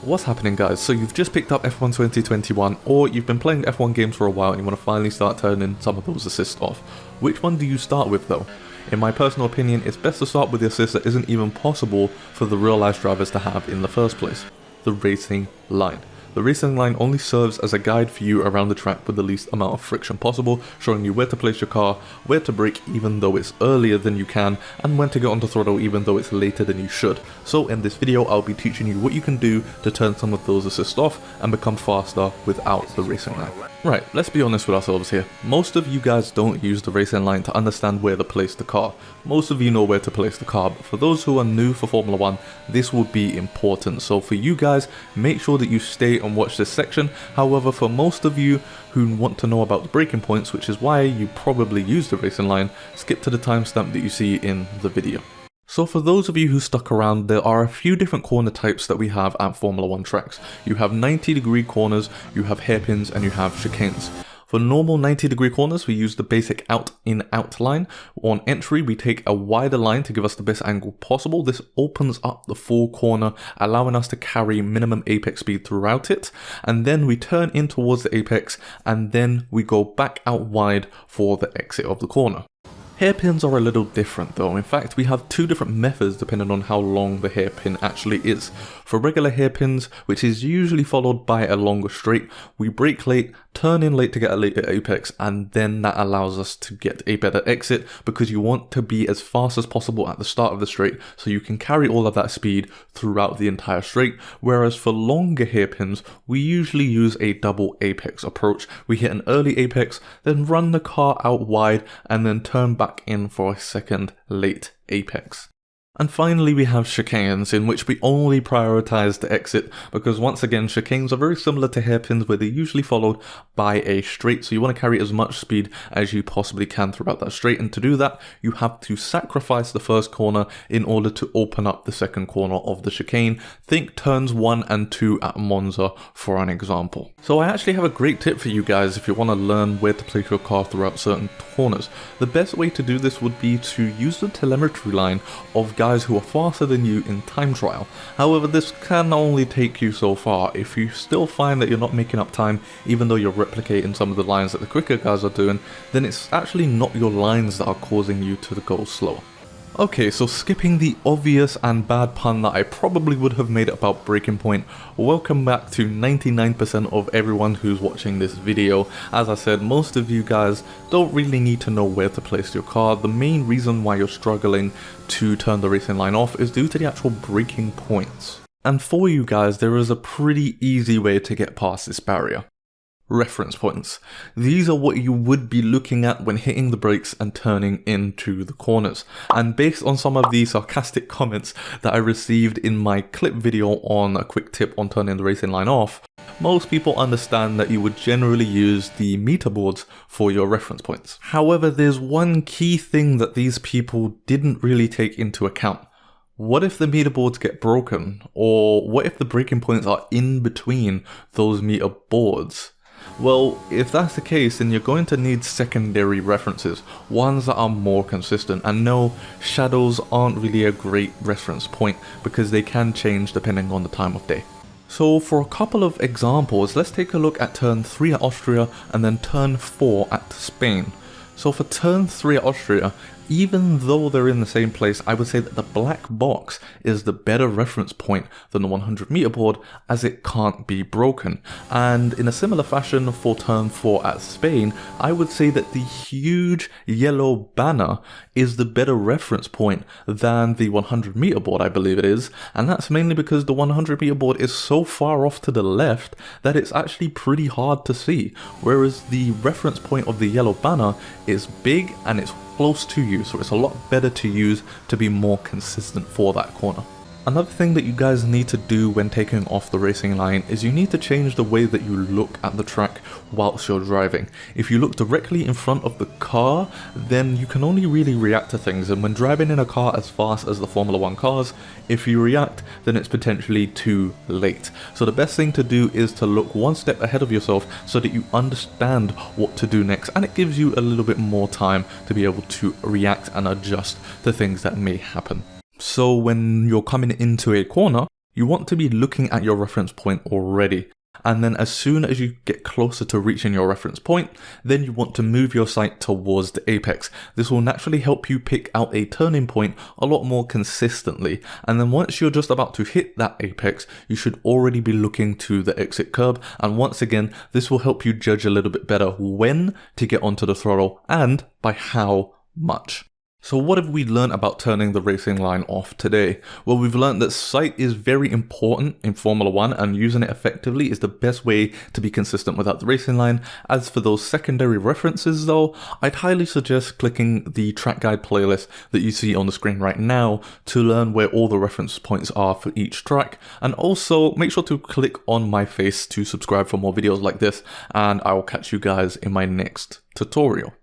What's happening, guys? So you've just picked up F1 2021, or you've been playing F1 games for a while and you want to finally start turning some of those assists off. Which one do you start with though? In my personal opinion, it's best to start with the assist that isn't even possible for the real life drivers to have in the first place. The racing line. The racing line only serves as a guide for you around the track with the least amount of friction possible, showing you where to place your car, where to brake even though it's earlier than you can, and when to get onto throttle even though it's later than you should. So in this video I'll be teaching you what you can do to turn some of those assists off and become faster without the racing line. Right, let's be honest with ourselves here. Most of you guys don't use the racing line to understand where to place the car. Most of you know where to place the car, but for those who are new for Formula 1, this would be important. So for you guys, make sure that you stay and watch this section. However, for most of you who want to know about the braking points, which is why you probably use the racing line, skip to the timestamp that you see in the video. So for those of you who stuck around, there are a few different corner types that we have at Formula 1 tracks. You have 90-degree corners, you have hairpins, and you have chicanes. For normal 90-degree corners, we use the basic out-in-out line. On entry, we take a wider line to give us the best angle possible. This opens up the full corner, allowing us to carry minimum apex speed throughout it. And then we turn in towards the apex, and then we go back out wide for the exit of the corner. Hairpins are a little different though. In fact, we have two different methods depending on how long the hairpin actually is. For regular hairpins, which is usually followed by a longer straight, we brake late, turn in late to get a later apex, and then that allows us to get a better exit because you want to be as fast as possible at the start of the straight so you can carry all of that speed throughout the entire straight. Whereas for longer hairpins, we usually use a double apex approach. We hit an early apex, then run the car out wide, and then turn back in for a second late apex. And finally we have chicanes, in which we only prioritize the exit because once again chicanes are very similar to hairpins where they're usually followed by a straight, so you want to carry as much speed as you possibly can throughout that straight, and to do that you have to sacrifice the first corner in order to open up the second corner of the chicane. Think turns 1 and 2 at Monza for an example. So I actually have a great tip for you guys if you want to learn where to place your car throughout certain corners. The best way to do this would be to use the telemetry line of guys who are faster than you in time trial. However, this can only take you so far. If you still find that you're not making up time, even though you're replicating some of the lines that the quicker guys are doing, then it's actually not your lines that are causing you to go slower. Okay, so skipping the obvious and bad pun that I probably would have made about braking point, welcome back to 99% of everyone who's watching this video. As I said, most of you guys don't really need to know where to place your car. The main reason why you're struggling to turn the racing line off is due to the actual braking points. And for you guys, there is a pretty easy way to get past this barrier. Reference points. These are what you would be looking at when hitting the brakes and turning into the corners. And based on some of the sarcastic comments that I received in my clip video on a quick tip on turning the racing line off, most people understand that you would generally use the meter boards for your reference points. However, there's one key thing that these people didn't really take into account. What if the meter boards get broken? Or what if the braking points are in between those meter boards? Well, if that's the case, then you're going to need secondary references, ones that are more consistent. And no, shadows aren't really a great reference point because they can change depending on the time of day. So for a couple of examples, let's take a look at turn 3 at Austria and then turn 4 at Spain. So for turn 3 at Austria, even though they're in the same place, I would say that the black box is the better reference point than the 100 meter board as it can't be broken. And in a similar fashion for turn 4 at Spain, I would say that the huge yellow banner is the better reference point than the 100 meter board, I believe it is. And that's mainly because the 100 meter board is so far off to the left that it's actually pretty hard to see. Whereas the reference point of the yellow banner is big and it's close to you, so it's a lot better to use to be more consistent for that corner. Another thing that you guys need to do when taking off the racing line is you need to change the way that you look at the track whilst you're driving. If you look directly in front of the car, then you can only really react to things, and when driving in a car as fast as the Formula 1 cars, if you react, then it's potentially too late. So the best thing to do is to look one step ahead of yourself so that you understand what to do next, and it gives you a little bit more time to be able to react and adjust to things that may happen. So when you're coming into a corner, you want to be looking at your reference point already. And then as soon as you get closer to reaching your reference point, then you want to move your sight towards the apex. This will naturally help you pick out a turning point a lot more consistently. And then once you're just about to hit that apex, you should already be looking to the exit curb. And once again, this will help you judge a little bit better when to get onto the throttle and by how much. So what have we learned about turning the racing line off today? Well, we've learned that sight is very important in Formula 1 and using it effectively is the best way to be consistent without the racing line. As for those secondary references though, I'd highly suggest clicking the track guide playlist that you see on the screen right now to learn where all the reference points are for each track. And also make sure to click on my face to subscribe for more videos like this, and I will catch you guys in my next tutorial.